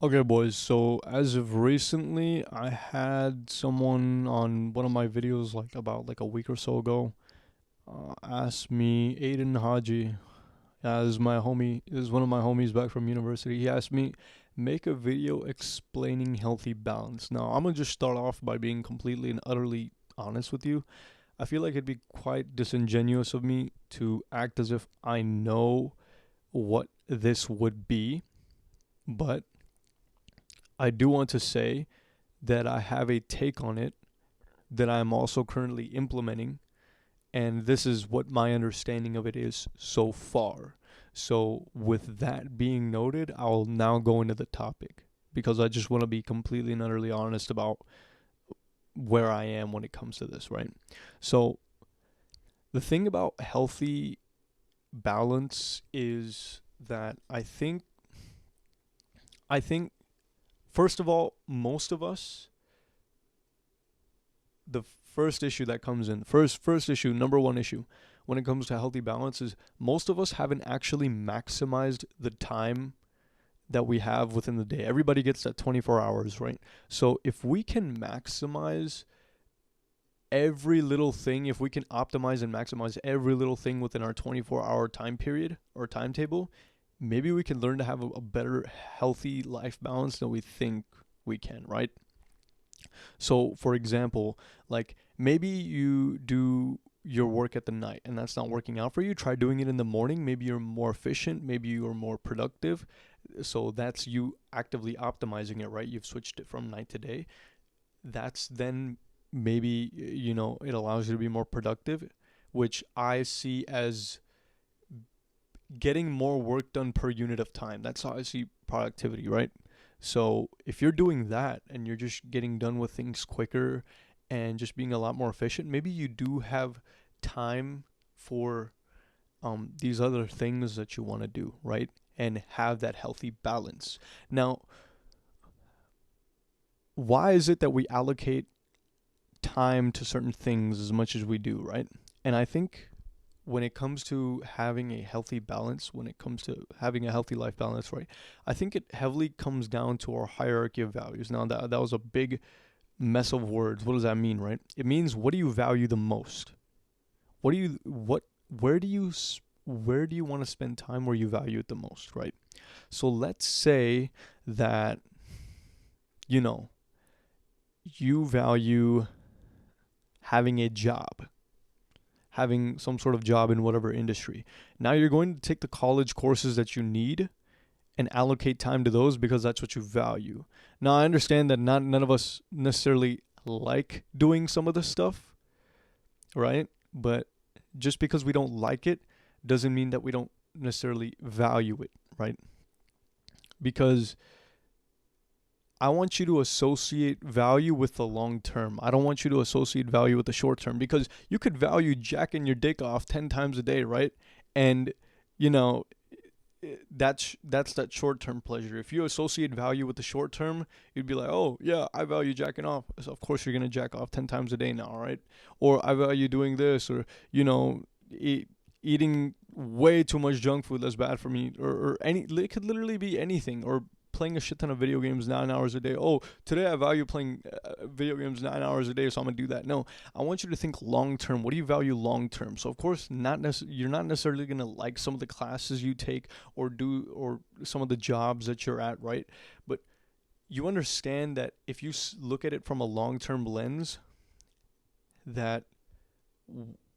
Okay, boys. So as of recently, I had someone on one of my videos, like about like a week or so ago, ask me, Aiden Haji, as my homie, is one of my homies back from university. He asked me, make a video explaining healthy balance. Now I'm gonna just start off by being completely and utterly honest with you. I feel like it'd be quite disingenuous of me to act as if I know what this would be, but I do want to say that I have a take on it that I'm also currently implementing, and this is what my understanding of it is so far. So, with that being noted, I'll now go into the topic because I just want to be completely and utterly honest about where I am when it comes to this, right? So, the thing about healthy balance is that I think first of all, most of us, the first issue that comes in, first issue, number one issue when it comes to healthy balance is most of us haven't actually maximized the time that we have within the day. Everybody gets that 24 hours, right? So if we can maximize every little thing, if we can optimize and maximize every little thing within our 24-hour time period or timetable, maybe we can learn to have a better healthy life balance than we think we can, right? So, for example, like maybe you do your work at the night and that's not working out for you. Try doing it in the morning. Maybe you're more efficient. Maybe you're more productive. So, that's you actively optimizing it, right? You've switched it from night to day. That's then maybe, it allows you to be more productive, which I see as getting more work done per unit of time. That's how I see productivity, right? So if you're doing that and you're just getting done with things quicker and just being a lot more efficient, maybe you do have time for these other things that you want to do, right? And have that healthy balance. Now, why is it that we allocate time to certain things as much as we do, right? And I think when it comes to having a healthy balance, when it comes to having a healthy life balance, right? I think it heavily comes down to our hierarchy of values. Now that was a big mess of words. What does that mean, right? It means what do you value the most? What do you what where do you want to spend time where you value it the most, right? So let's say that you know, you value having a job, having some sort of job in whatever industry. Now you're going to take the college courses that you need and allocate time to those because that's what you value. Now I understand that not none of us necessarily like doing some of this stuff, right? But just because we don't like it doesn't mean that we don't necessarily value it, right? Because I want you to associate value with the long term. I don't want you to associate value with the short term because you could value jacking your dick off 10 times a day, right? And you know, that's that short term pleasure. If you associate value with the short term, you'd be like, oh yeah, I value jacking off. So of course you're gonna jack off 10 times a day now, right? Or I value doing this, or eating way too much junk food that's bad for me, or any. It could literally be anything, or playing a shit ton of video games 9 hours a day. Oh, today I value playing video games 9 hours a day, so I'm gonna do that. No, I want you to think long term. What do you value long term? So of course, you're not necessarily gonna like some of the classes you take or do or some of the jobs that you're at, right? But you understand that if you look at it from a long term lens, that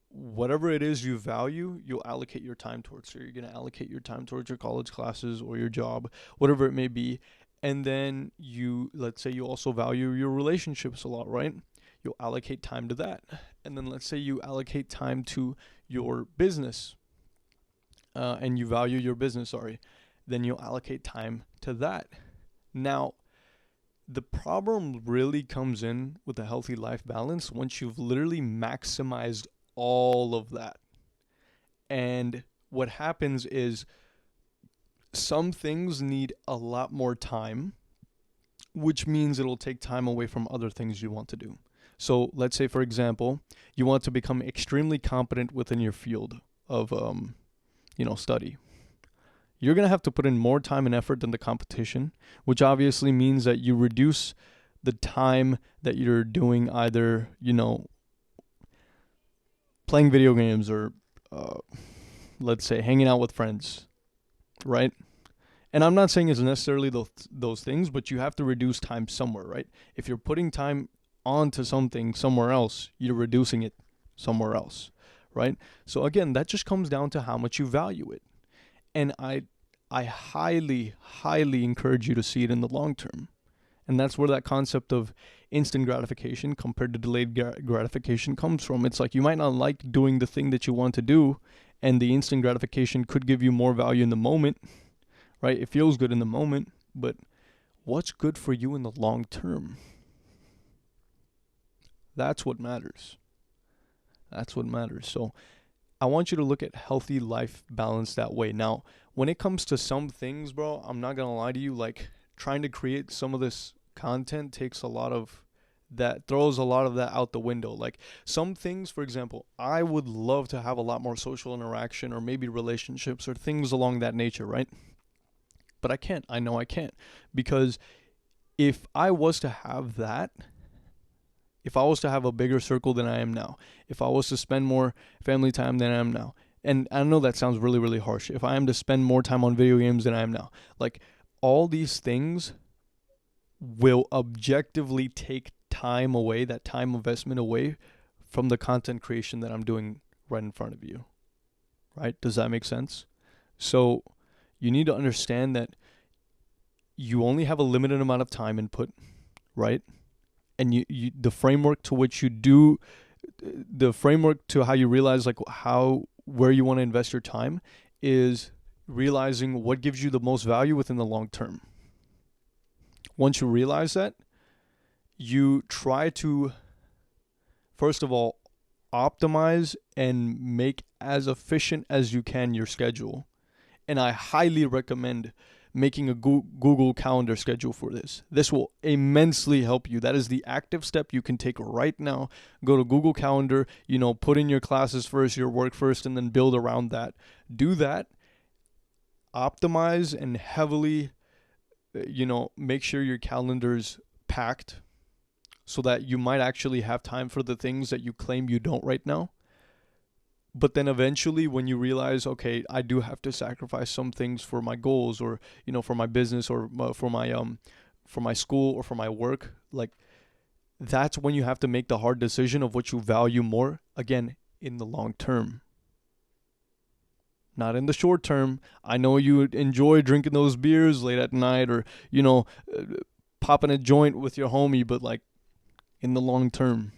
whatever it is you value, you'll allocate your time towards. So you're going to allocate your time towards your college classes or your job, whatever it may be. And then let's say you also value your relationships a lot, right? You'll allocate time to that. And then let's say you allocate time to your business, and you value your business, sorry. Then you'll allocate time to that. Now, the problem really comes in with a healthy life balance once you've literally maximized all of that. And what happens is some things need a lot more time, which means it'll take time away from other things you want to do. So let's say, for example, you want to become extremely competent within your field of, study. you're going to have to put in more time and effort than the competition, which obviously means that you reduce the time that you're doing either, playing video games or, let's say, hanging out with friends, right? And I'm not saying it's necessarily those things, but you have to reduce time somewhere, right? If you're putting time onto something somewhere else, you're reducing it somewhere else, right? So again, that just comes down to how much you value it. And I highly, highly encourage you to see it in the long term. And that's where that concept of instant gratification compared to delayed gratification comes from. It's like you might not like doing the thing that you want to do, and the instant gratification could give you more value in the moment, right? It feels good in the moment, but what's good for you in the long term? That's what matters. That's what matters. So I want you to look at healthy life balance that way. Now, when it comes to some things, bro, I'm not going to lie to you, like trying to create some of this content takes a lot of that, throws a lot of that out the window. Like some things, for example, I would love to have a lot more social interaction or maybe relationships or things along that nature, right? But I can't. I know I can't. Because if I was to have that, if I was to have a bigger circle than I am now, if I was to spend more family time than I am now, and I know that sounds really, really harsh, if I am to spend more time on video games than I am now, like all these things will objectively take time away, that time investment away from the content creation that I'm doing right in front of you, right? Does that make sense? So you need to understand that you only have a limited amount of time input, right? And you the framework to which you do, the framework to how you realize like where you want to invest your time is realizing what gives you the most value within the long term. Once you realize that, you try to, first of all, optimize and make as efficient as you can your schedule. And I highly recommend making a Google Calendar schedule for this. This will immensely help you. That is the active step you can take right now. Go to Google Calendar, put in your classes first, your work first, and then build around that. Do that. Optimize and heavily, make sure your calendar's packed so that you might actually have time for the things that you claim you don't right now. But then eventually when you realize, okay, I do have to sacrifice some things for my goals or, for my business or for my school or for my work, like that's when you have to make the hard decision of what you value more, again, in the long term. Not in the short term. I know you enjoy drinking those beers late at night or, popping a joint with your homie, but like in the long term.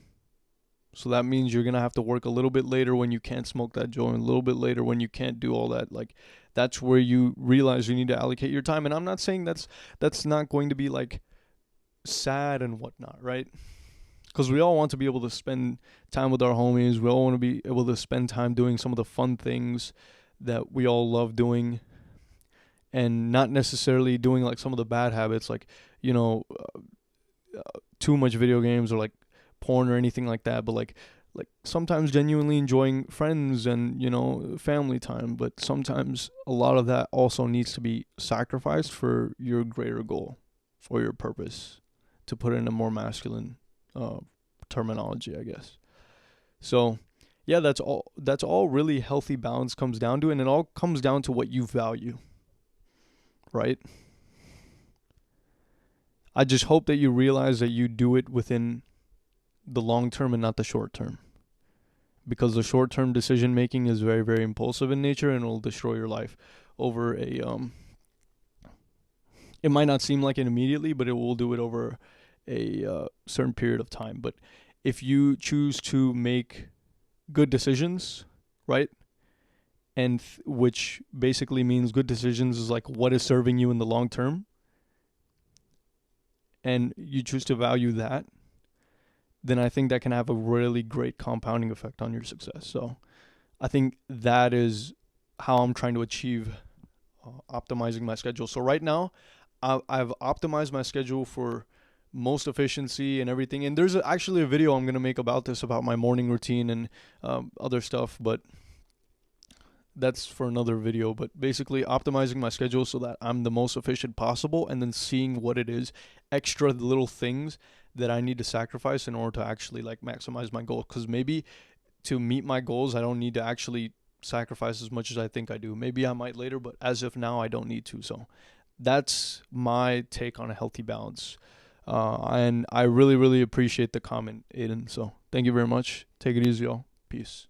So that means you're going to have to work a little bit later when you can't smoke that joint, a little bit later when you can't do all that. Like that's where you realize you need to allocate your time. And I'm not saying that's not going to be like sad and whatnot, right? Because we all want to be able to spend time with our homies. We all want to be able to spend time doing some of the fun things that we all love doing and not necessarily doing like some of the bad habits, like, too much video games or like porn or anything like that, but like sometimes genuinely enjoying friends and family time. But sometimes a lot of that also needs to be sacrificed for your greater goal, for your purpose, to put in a more masculine terminology, I guess. So yeah, that's all really healthy balance comes down to, and it all comes down to what you value, right? I just hope that you realize that you do it within the long term and not the short term, because the short term decision making is very, very impulsive in nature and will destroy your life over it might not seem like it immediately, but it will do it over a certain period of time. But if you choose to make good decisions, right, and which basically means good decisions is like what is serving you in the long term, and you choose to value that, then I think that can have a really great compounding effect on your success. So I think that is how I'm trying to achieve optimizing my schedule. So right now, I've optimized my schedule for most efficiency and everything. And there's actually a video I'm going to make about this, about my morning routine and other stuff. But that's for another video, but basically optimizing my schedule so that I'm the most efficient possible, and then seeing what it is, extra little things that I need to sacrifice in order to actually like maximize my goal. Because maybe to meet my goals, I don't need to actually sacrifice as much as I think I do. Maybe I might later, but as of now, I don't need to. So that's my take on a healthy balance. And I really, really appreciate the comment, Aiden. So thank you very much. Take it easy, y'all. Peace.